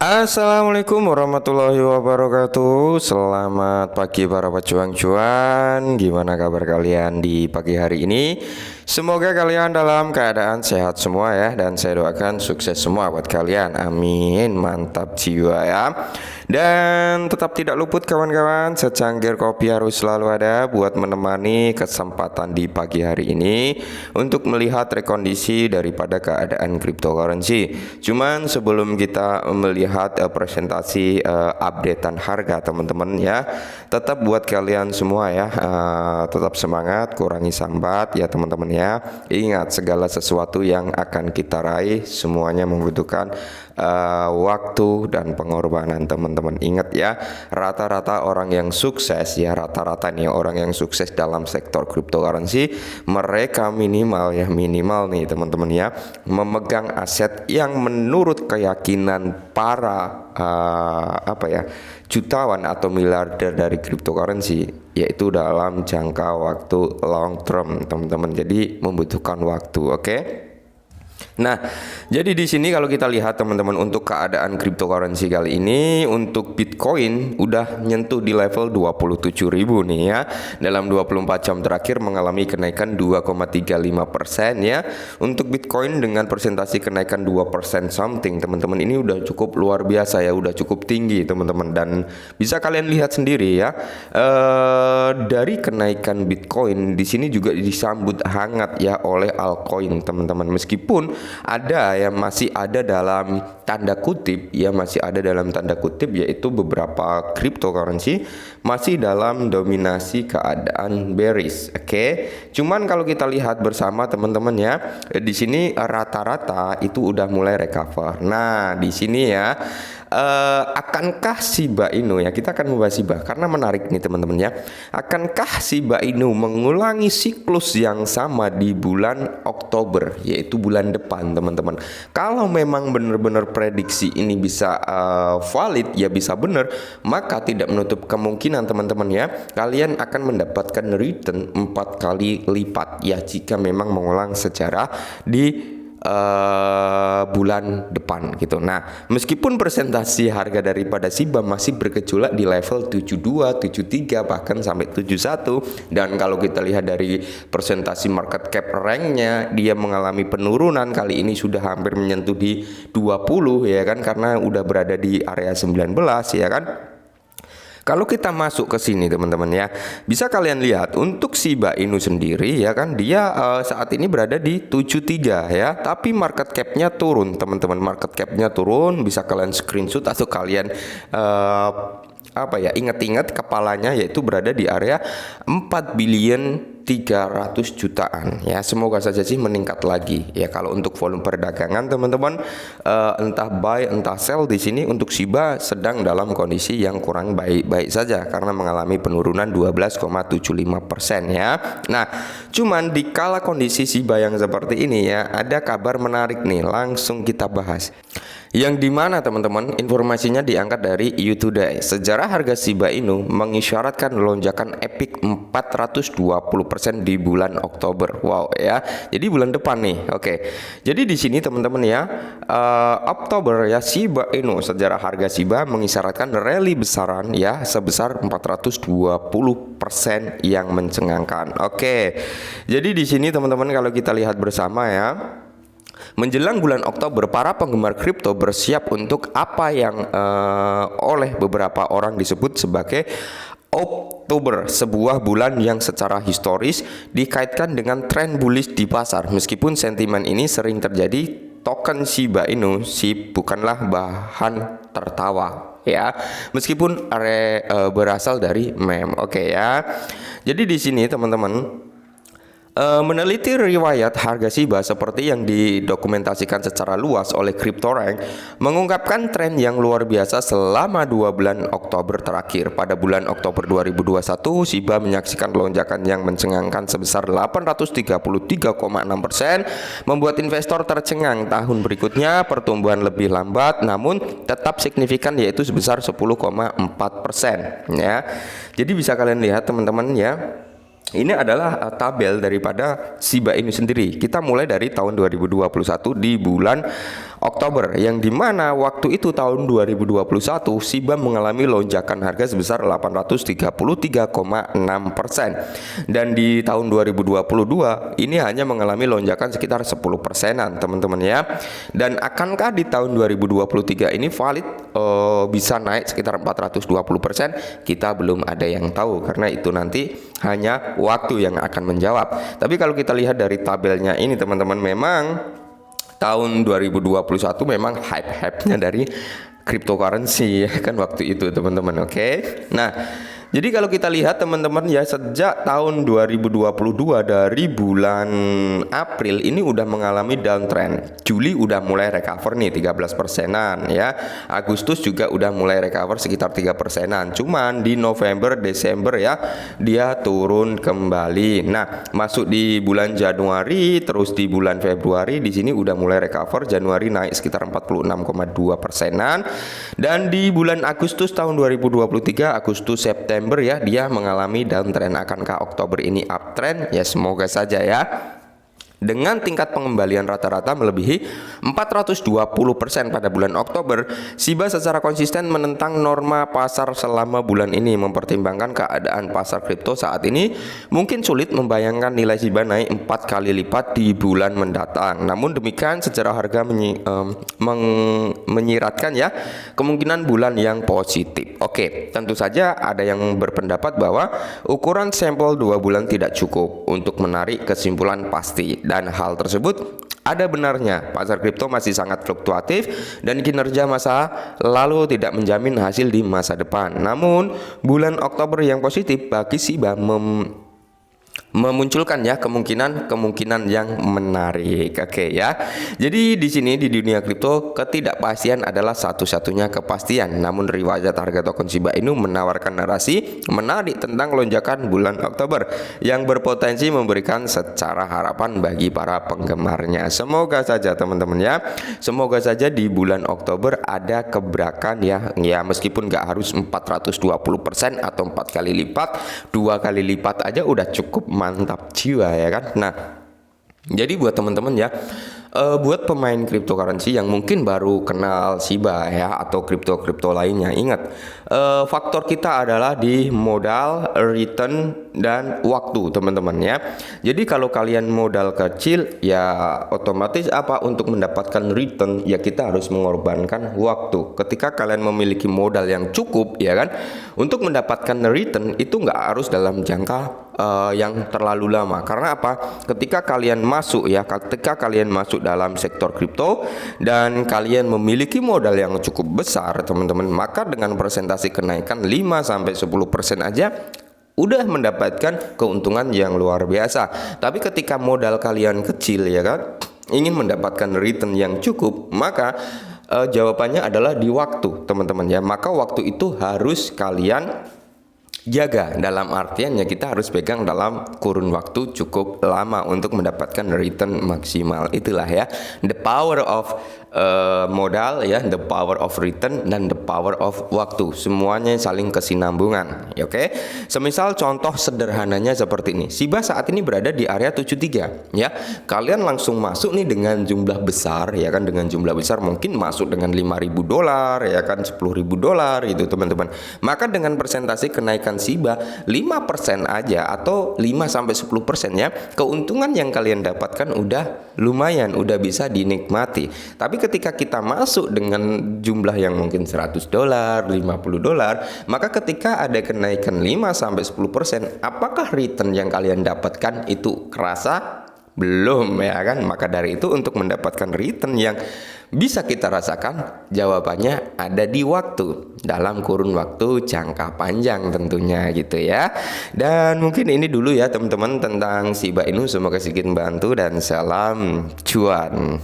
Assalamualaikum warahmatullahi wabarakatuh. Selamat pagi para pejuang cuan. Gimana kabar kalian di pagi hari ini? Semoga kalian dalam keadaan sehat semua ya. Dan saya doakan sukses semua buat kalian. Amin. Mantap jiwa ya. Dan tetap tidak luput kawan-kawan, secangkir kopi harus selalu ada buat menemani kesempatan di pagi hari ini untuk melihat rekondisi daripada keadaan cryptocurrency. Cuman sebelum kita melihat presentasi updatean harga teman-teman ya, tetap buat kalian semua ya, tetap semangat, kurangi sambat ya teman-teman ya. Ingat, segala sesuatu yang akan kita raih semuanya membutuhkan waktu dan pengorbanan teman-teman. Ingat ya, rata-rata orang yang sukses ya, rata-rata nih orang yang sukses dalam sektor cryptocurrency, mereka minimal nih teman-teman ya, memegang aset yang menurut keyakinan para jutawan atau miliarder dari cryptocurrency, yaitu dalam jangka waktu long term teman-teman. Jadi membutuhkan waktu, oke? Nah, jadi di sini kalau kita lihat teman-teman, untuk keadaan cryptocurrency kali ini, untuk Bitcoin udah nyentuh di level 27.000 nih ya. Dalam 24 jam terakhir mengalami kenaikan 2,35% ya. Untuk Bitcoin dengan persentase kenaikan 2% something teman-teman, ini udah cukup luar biasa ya, udah cukup tinggi teman-teman. Dan bisa kalian lihat sendiri ya, dari kenaikan Bitcoin di sini juga disambut hangat ya oleh altcoin teman-teman. Meskipun ada yang masih ada dalam tanda kutip ya, yaitu beberapa cryptocurrency masih dalam dominasi keadaan bearish, oke? Cuman kalau kita lihat bersama teman-teman ya, di sini rata-rata itu udah mulai recover. Nah, di sini ya, akankah Shiba Inu ya, kita akan membahas Shiba karena menarik nih teman-teman ya. Akankah Shiba Inu mengulangi siklus yang sama di bulan Oktober, yaitu bulan depan teman-teman? Kalau memang benar-benar prediksi ini bisa valid ya, bisa benar, maka tidak menutup kemungkinan teman-teman ya, kalian akan mendapatkan return 4 kali lipat ya jika memang mengulang secara di bulan depan gitu. Nah, meskipun presentasi harga daripada Shiba masih bergejolak di level 72, 73 bahkan sampai 71, dan kalau kita lihat dari presentasi market cap ranknya, dia mengalami penurunan. Kali ini sudah hampir menyentuh di 20 ya kan, karena udah berada di area 19 ya kan. Kalau kita masuk ke sini teman-teman ya, bisa kalian lihat untuk Shiba Inu sendiri ya kan, dia saat ini berada di 73 ya, tapi market cap-nya turun teman-teman. Market cap-nya turun, bisa kalian screenshot atau kalian ingat-ingat kepalanya, yaitu berada di area 4 billion 300 jutaan ya. Semoga saja sih meningkat lagi ya. Kalau untuk volume perdagangan teman-teman, entah buy entah sell di sini untuk Shiba sedang dalam kondisi yang kurang baik-baik saja karena mengalami penurunan 12,75% ya. Nah, cuman di kala kondisi Shiba yang seperti ini ya, ada kabar menarik nih, langsung kita bahas. Yang dimana teman-teman, informasinya diangkat dari You Today. Sejarah harga Shiba Inu mengisyaratkan lonjakan epic 420% di bulan Oktober. Wow ya. Jadi bulan depan nih. Oke. Jadi di sini teman-teman ya, Oktober ya, Shiba Inu, sejarah harga Shiba mengisyaratkan rally besaran ya sebesar 420% yang mencengangkan. Oke. Jadi di sini teman-teman kalau kita lihat bersama ya, menjelang bulan Oktober, para penggemar kripto bersiap untuk apa yang oleh beberapa orang disebut sebagai Oktober, sebuah bulan yang secara historis dikaitkan dengan tren bullish di pasar. Meskipun sentimen ini sering terjadi, token Shiba Inu bukanlah bahan tertawa ya, meskipun berasal dari meme. Oke ya. Jadi di sini teman-teman, meneliti riwayat harga Shiba seperti yang didokumentasikan secara luas oleh CryptoRank mengungkapkan tren yang luar biasa selama 2 bulan Oktober terakhir. Pada bulan Oktober 2021, Shiba menyaksikan lonjakan yang mencengangkan sebesar 833,6%, membuat investor tercengang. Tahun berikutnya pertumbuhan lebih lambat namun tetap signifikan, yaitu sebesar 10,4% ya. Jadi bisa kalian lihat teman-teman ya, ini adalah tabel daripada Shiba Inu sendiri. Kita mulai dari tahun 2021 di bulan Oktober, yang dimana waktu itu tahun 2021 SIBA mengalami lonjakan harga sebesar 833,6%, dan di tahun 2022 ini hanya mengalami lonjakan sekitar 10%-an teman-teman ya. Dan akankah di tahun 2023 ini valid bisa naik sekitar 420%? Kita belum ada yang tahu, karena itu nanti hanya waktu yang akan menjawab. Tapi kalau kita lihat dari tabelnya ini teman-teman, memang tahun 2021 memang hype-nya dari cryptocurrency ya kan waktu itu teman-teman. Oke. Nah, jadi kalau kita lihat teman-teman ya, sejak tahun 2022 dari bulan April ini udah mengalami downtrend. Juli udah mulai recover nih 13%-an ya. Agustus juga udah mulai recover sekitar 3%-an. Cuman di November, Desember ya dia turun kembali. Nah, masuk di bulan Januari terus di bulan Februari di sini udah mulai recover. Januari naik sekitar 46,2%-an. Dan di bulan Agustus tahun 2023, Agustus September ya dia mengalami downtrend. Akankah Oktober ini uptrend? Ya semoga saja ya. Dengan tingkat pengembalian rata-rata melebihi 420% pada bulan Oktober, SIBA secara konsisten menentang norma pasar selama bulan ini. Mempertimbangkan keadaan pasar kripto saat ini, mungkin sulit membayangkan nilai SIBA naik 4 kali lipat di bulan mendatang. Namun demikian, sejarah harga menyiratkan ya kemungkinan bulan yang positif. Oke, tentu saja ada yang berpendapat bahwa ukuran sampel 2 bulan tidak cukup untuk menarik kesimpulan pasti. Dan hal tersebut ada benarnya. Pasar kripto masih sangat fluktuatif dan kinerja masa lalu tidak menjamin hasil di masa depan. Namun, bulan Oktober yang positif bagi SIBA memunculkan ya kemungkinan yang menarik. Oke ya. Jadi di sini di dunia kripto ketidakpastian adalah satu-satunya kepastian. Namun riwayat harga token Shiba Inu menawarkan narasi menarik tentang lonjakan bulan Oktober yang berpotensi memberikan secara harapan bagi para penggemarnya. Semoga saja teman-teman ya. Semoga saja di bulan Oktober ada gebrakan ya. Ya meskipun nggak harus 420% atau 4 kali lipat, 2 kali lipat aja udah cukup mantap jiwa ya kan. Nah, jadi buat teman-teman ya, buat pemain cryptocurrency yang mungkin baru kenal Shiba ya atau kripto lainnya, ingat faktor kita adalah di modal, return, dan waktu teman-teman ya. Jadi kalau kalian modal kecil ya otomatis apa, untuk mendapatkan return ya kita harus mengorbankan waktu. Ketika kalian memiliki modal yang cukup ya kan, untuk mendapatkan return itu nggak harus dalam jangka yang terlalu lama. Karena apa? Ketika kalian masuk dalam sektor kripto dan kalian memiliki modal yang cukup besar teman-teman, maka dengan presentasi kenaikan 5-10% aja udah mendapatkan keuntungan yang luar biasa. Tapi ketika modal kalian kecil ya kan, ingin mendapatkan return yang cukup, maka jawabannya adalah di waktu teman-teman ya. Maka waktu itu harus kalian jaga, dalam artian ya kita harus pegang dalam kurun waktu cukup lama untuk mendapatkan return maksimal. Itulah ya the power of modal ya, the power of return, dan the power of waktu. Semuanya saling kesinambungan ya, oke. Semisal contoh sederhananya seperti ini, Shiba saat ini berada di area 73 ya. Kalian langsung masuk nih dengan jumlah besar ya kan, dengan jumlah besar mungkin masuk dengan $5.000 ya kan, $10.000 gitu teman-teman. Maka dengan presentasi kenaikan Shiba 5% aja atau 5-10% ya, keuntungan yang kalian dapatkan udah lumayan, udah bisa dinikmati. Tapi ketika kita masuk dengan jumlah yang mungkin $100, $50, maka ketika ada kenaikan 5-10%, apakah return yang kalian dapatkan itu kerasa? Belum ya kan. Maka dari itu untuk mendapatkan return yang bisa kita rasakan, jawabannya ada di waktu, dalam kurun waktu jangka panjang tentunya gitu ya. Dan mungkin ini dulu ya teman-teman tentang Shiba Inu, semoga sedikit membantu dan salam cuan.